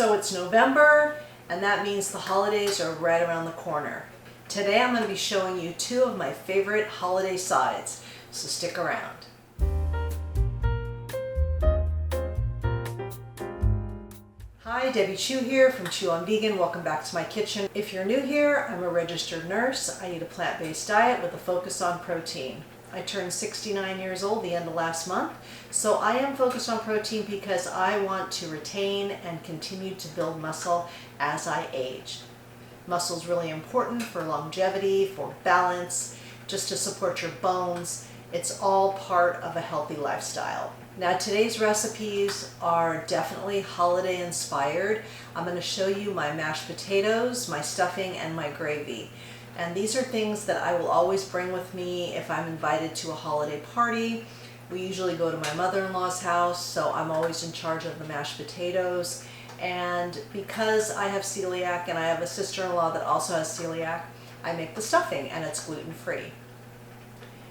So it's November, and that means the holidays are right around the corner. Today I'm going to be showing you two of my favorite holiday sides, so stick around. Hi, Debbie Chu here from Chew on Vegan. Welcome back to my kitchen. If you're new here, I'm a registered nurse. I eat a plant-based diet with a focus on protein. I turned 69 years old the end of last month, so I am focused on protein because I want to retain and continue to build muscle as I age. Muscle is really important for longevity, for balance, just to support your bones. It's all part of a healthy lifestyle. Now today's recipes are definitely holiday inspired. I'm going to show you my mashed potatoes, my stuffing, and my gravy. And these are things that I will always bring with me if I'm invited to a holiday party. We usually go to my mother-in-law's house, so I'm always in charge of the mashed potatoes. And because I have celiac and I have a sister-in-law that also has celiac, I make the stuffing and it's gluten-free.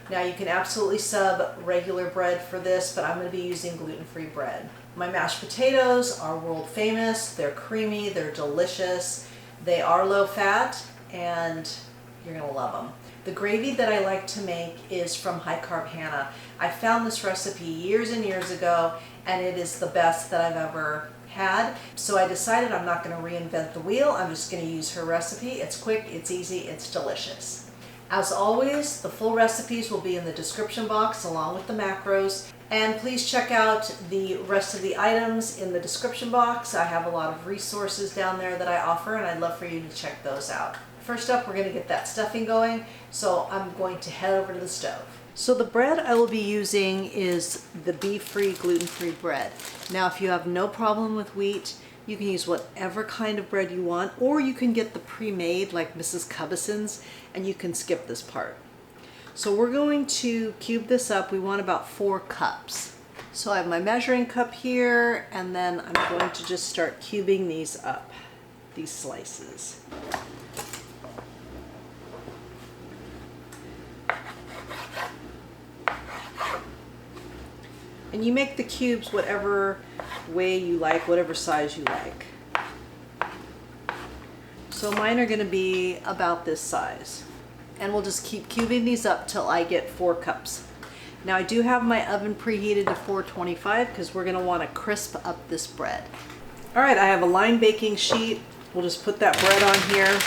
Now you can absolutely sub regular bread for this, but I'm going to be using gluten-free bread. My mashed potatoes are world famous. They're creamy, they're delicious, they are low fat, and you're going to love them. The gravy that I like to make is from High Carb Hannah. I found this recipe years and years ago, and it is the best that I've ever had. So I decided I'm not going to reinvent the wheel. I'm just going to use her recipe. It's quick, it's easy, it's delicious. As always, the full recipes will be in the description box along with the macros. And please check out the rest of the items in the description box. I have a lot of resources down there that I offer, and I'd love for you to check those out. First up, we're going to get that stuffing going, so I'm going to head over to the stove. So the bread I will be using is the beef-free, gluten-free bread. Now if you have no problem with wheat, you can use whatever kind of bread you want, or you can get the pre-made like Mrs. Cubison's, and you can skip this part. So we're going to cube this up. We want about 4 cups. So I have my measuring cup here, and then I'm going to just start cubing these up, these slices. And you make the cubes whatever way you like, whatever size you like. So mine are going to be about this size. And we'll just keep cubing these up till I get 4 cups. Now I do have my oven preheated to 425 because we're going to want to crisp up this bread. Alright, I have a line baking sheet. We'll just put that bread on here.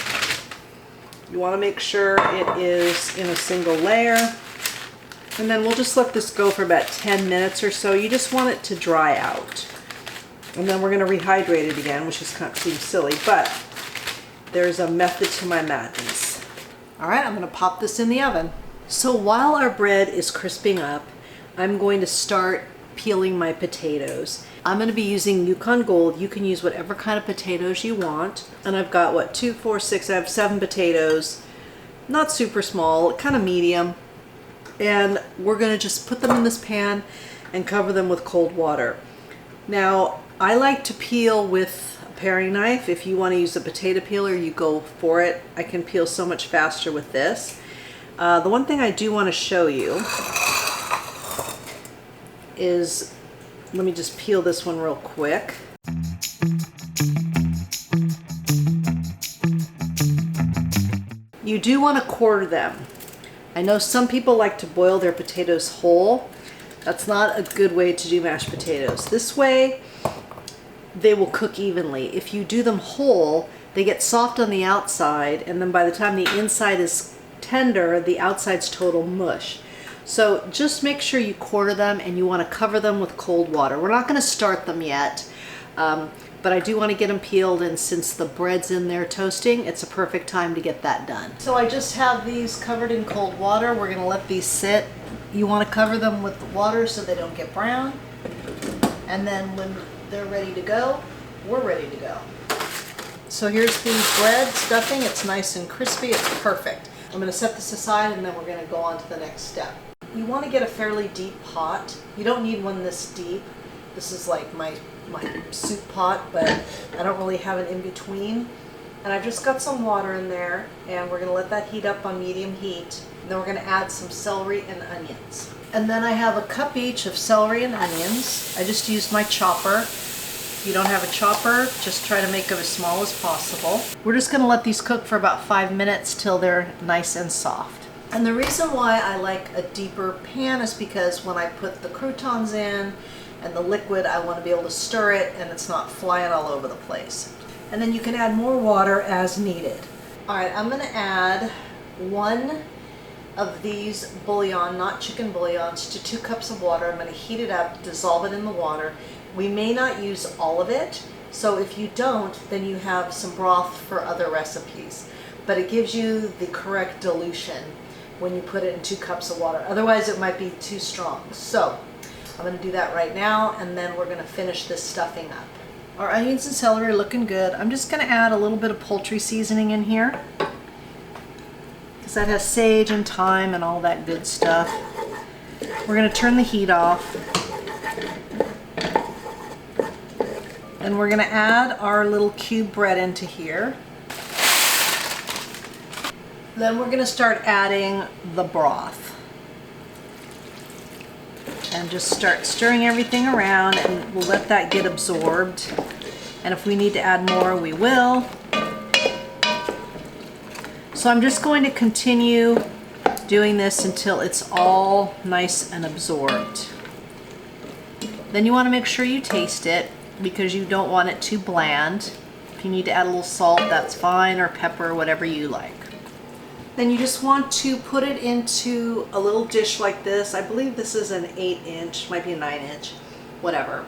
You want to make sure it is in a single layer. And then we'll just let this go for about 10 minutes or so. You just want it to dry out. And then we're going to rehydrate it again, which is kind of seems silly, but there's a method to my madness. All right, I'm going to pop this in the oven. So while our bread is crisping up, I'm going to start peeling my potatoes. I'm going to be using Yukon Gold. You can use whatever kind of potatoes you want. And I've got, what, 2, 4, 6, I have 7 potatoes. Not super small, kind of medium. And we're going to just put them in this pan and cover them with cold water. Now, I like to peel with a paring knife. If you want to use a potato peeler, you go for it. I can peel so much faster with this. The one thing I do want to show you is, let me just peel this one real quick. You do want to quarter them. I know some people like to boil their potatoes whole. That's not a good way to do mashed potatoes. This way, they will cook evenly. If you do them whole, they get soft on the outside, and then by the time the inside is tender, the outside's total mush. So just make sure you quarter them, and you want to cover them with cold water. We're not going to start them yet, but I do want to get them peeled, and since the bread's in there toasting, it's a perfect time to get that done. So I just have these covered in cold water. We're going to let these sit. You want to cover them with the water so they don't get brown. And then when they're ready to go, we're ready to go. So here's the bread stuffing. It's nice and crispy. It's perfect. I'm going to set this aside, and then we're going to go on to the next step. You want to get a fairly deep pot. You don't need one this deep. This is like my soup pot, but I don't really have an in-between. And I've just got some water in there, and we're going to let that heat up on medium heat. And then we're going to add some celery and onions. And then I have a cup each of celery and onions. I just used my chopper. If you don't have a chopper, just try to make them as small as possible. We're just gonna let these cook for about 5 minutes till they're nice and soft. And the reason why I like a deeper pan is because when I put the croutons in and the liquid, I want to be able to stir it and it's not flying all over the place. And then you can add more water as needed. All right, I'm gonna add 1 of these bouillon, not chicken bouillons, to 2 cups of water. I'm gonna heat it up, dissolve it in the water. We may not use all of it, so if you don't, then you have some broth for other recipes. But it gives you the correct dilution when you put it in 2 cups of water. Otherwise it might be too strong. So I'm gonna do that right now, and then we're gonna finish this stuffing up. Our onions and celery are looking good. I'm just gonna add a little bit of poultry seasoning in here, because that has sage and thyme and all that good stuff. We're gonna turn the heat off. And we're gonna add our little cube bread into here. Then we're gonna start adding the broth. And just start stirring everything around, and we'll let that get absorbed. And if we need to add more, we will. So I'm just going to continue doing this until it's all nice and absorbed. Then you want to make sure you taste it, because you don't want it too bland. If you need to add a little salt, that's fine, or pepper, whatever you like. Then you just want to put it into a little dish like this. I believe this is an 8-inch, might be a 9-inch, whatever.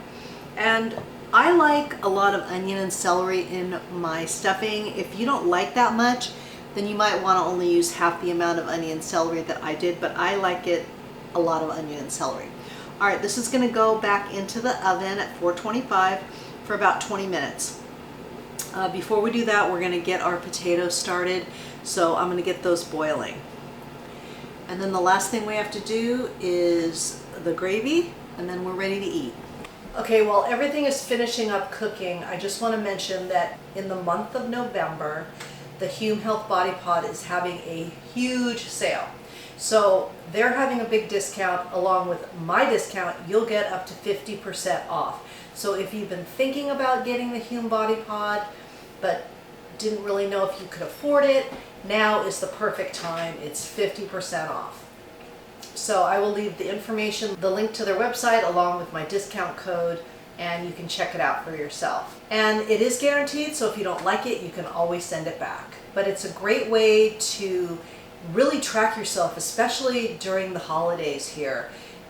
And I like a lot of onion and celery in my stuffing. If you don't like that much, then you might want to only use half the amount of onion and celery that I did, but I like it a lot of onion and celery. All right, this is going to go back into the oven at 425 for about 20 minutes. Before we do that, we're going to get our potatoes started. So I'm going to get those boiling. And then the last thing we have to do is the gravy, and then we're ready to eat. Okay, while everything is finishing up cooking, I just want to mention that in the month of November, the Hume Health Body Pod is having a huge sale. So they're having a big discount. Along with my discount, you'll get up to 50% off. So if you've been thinking about getting the Hume Body Pod, but didn't really know if you could afford it, now is the perfect time. It's 50% off. So I will leave the information, the link to their website, along with my discount code, and you can check it out for yourself. And it is guaranteed, so if you don't like it, you can always send it back. But it's a great way to really track yourself, especially during the holidays here.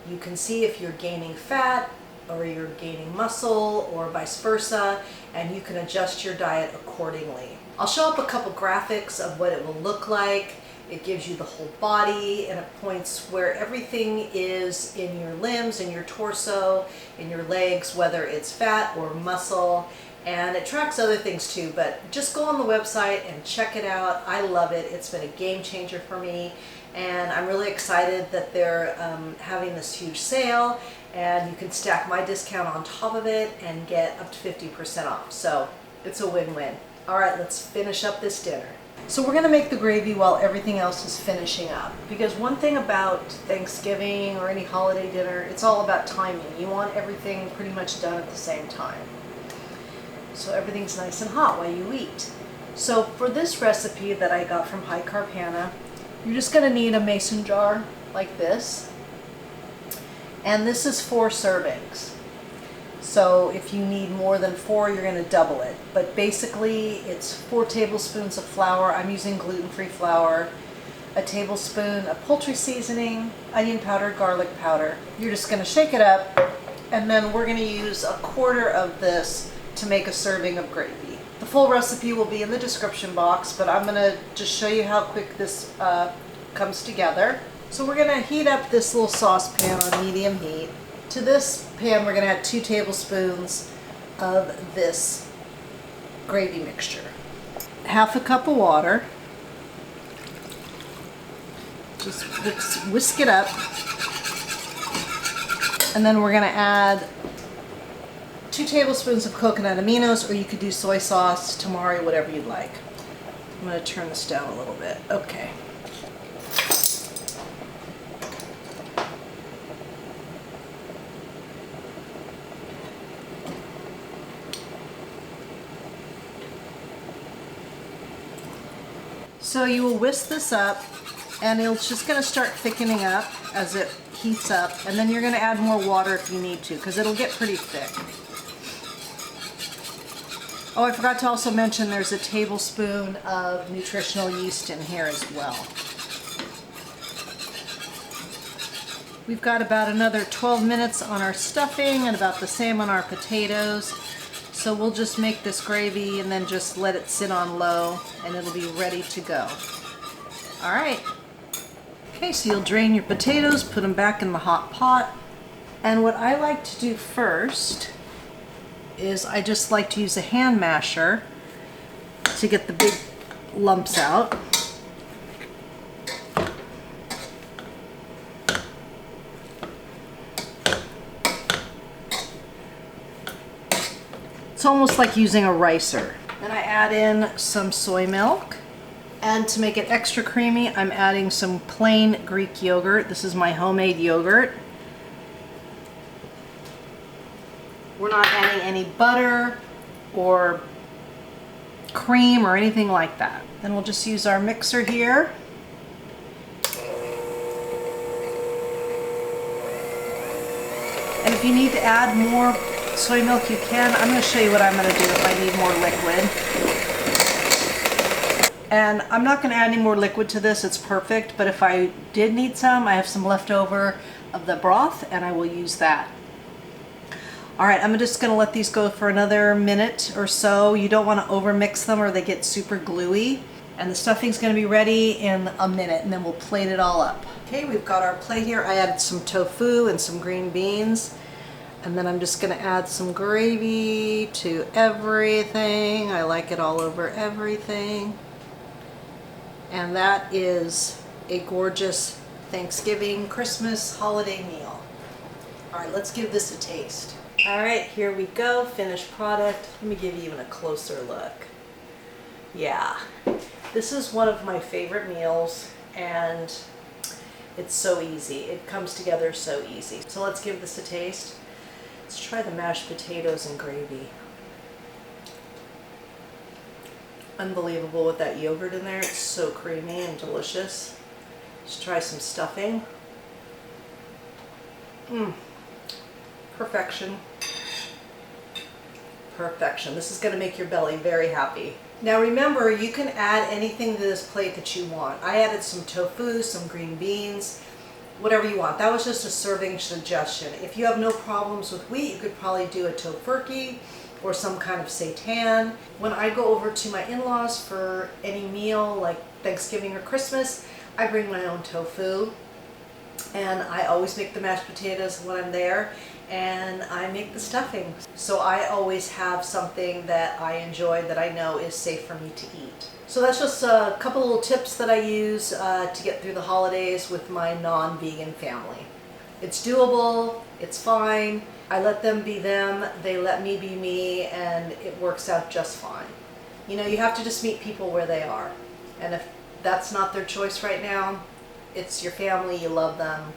You can see if you're gaining fat or you're gaining muscle or vice versa, and you can adjust your diet accordingly. I'll show up a couple graphics of what it will look like. It gives you the whole body, and it points where everything is in your limbs, in your torso, in your legs, whether it's fat or muscle, and it tracks other things too. But just go on the website and check it out. I love it. It's been a game changer for me, and I'm really excited that they're having this huge sale, and you can stack my discount on top of it and get up to 50% off. So it's a win-win. All right, let's finish up this dinner. So we're gonna make the gravy while everything else is finishing up, because one thing about Thanksgiving or any holiday dinner, it's all about timing. You want everything pretty much done at the same time, so everything's nice and hot while you eat. So for this recipe that I got from High Carb Hannah, you're just gonna need a mason jar like this, and this is 4 servings. So if you need more than 4, you're going to double it. But basically it's 4 tablespoons of flour. I'm using gluten-free flour, a tablespoon of poultry seasoning, onion powder, garlic powder. You're just going to shake it up, and then we're going to use 1/4 of this to make a serving of gravy. The full recipe will be in the description box, but I'm going to just show you how quick this comes together. So we're going to heat up this little saucepan on medium heat. To this pan, we're going to add 2 tablespoons of this gravy mixture. 1/2 cup of water. Just whisk it up. And then we're going to add 2 tablespoons of coconut aminos, or you could do soy sauce, tamari, whatever you'd like. I'm going to turn this down a little bit. Okay. So you will whisk this up, and it's just going to start thickening up as it heats up, and then you're going to add more water if you need to, because it'll get pretty thick. Oh, I forgot to also mention there's a tablespoon of nutritional yeast in here as well. We've got about another 12 minutes on our stuffing and about the same on our potatoes. So we'll just make this gravy and then just let it sit on low and it'll be ready to go. All right. Okay, so you'll drain your potatoes, put them back in the hot pot. And what I like to do first is I just like to use a hand masher to get the big lumps out. It's almost like using a ricer. Then I add in some soy milk. And to make it extra creamy, I'm adding some plain Greek yogurt. This is my homemade yogurt. We're not adding any butter or cream or anything like that. Then we'll just use our mixer here. And if you need to add more soy milk, you can. I'm going to show you what I'm going to do if I need more liquid. And I'm not going to add any more liquid to this, it's perfect, but if I did need some, I have some left over of the broth and I will use that. Alright, I'm just going to let these go for another minute or so. You don't want to overmix them or they get super gluey. And the stuffing's going to be ready in a minute and then we'll plate it all up. Okay, we've got our plate here. I added some tofu and some green beans. And then I'm just going to add some gravy to everything. I like it all over everything. And that is a gorgeous Thanksgiving, Christmas, holiday meal. All right, let's give this a taste. All right, here we go, finished product. Let me give you even a closer look. Yeah, this is one of my favorite meals and it's so easy. It comes together so easy. So let's give this a taste. Let's try the mashed potatoes and gravy. Unbelievable with that yogurt in there. It's so creamy and delicious. Let's try some stuffing. Perfection. Perfection. This is going to make your belly very happy. Now remember, you can add anything to this plate that you want. I added some tofu, some green beans, whatever you want. That was just a serving suggestion. If you have no problems with wheat, you could probably do a tofurkey or some kind of seitan. When I go over to my in-laws for any meal like Thanksgiving or Christmas, I bring my own tofu and I always make the mashed potatoes when I'm there and I make the stuffing. So I always have something that I enjoy that I know is safe for me to eat. So that's just a couple little tips that I use to get through the holidays with my non-vegan family. It's doable, it's fine. I let them be them, they let me be me, and it works out just fine. You know, you have to just meet people where they are. And if that's not their choice right now, it's your family, you love them,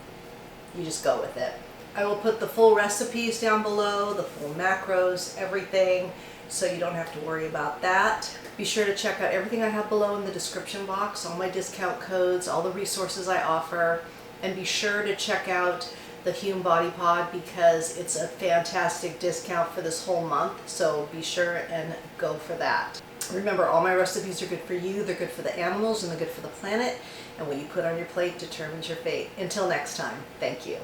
you just go with it. I will put the full recipes down below, the full macros, everything, so you don't have to worry about that. Be sure to check out everything I have below in the description box, all my discount codes, all the resources I offer, and be sure to check out the Hume Body Pod because it's a fantastic discount for this whole month, so be sure and go for that. Remember, all my recipes are good for you, they're good for the animals, and they're good for the planet, and what you put on your plate determines your fate. Until next time, thank you.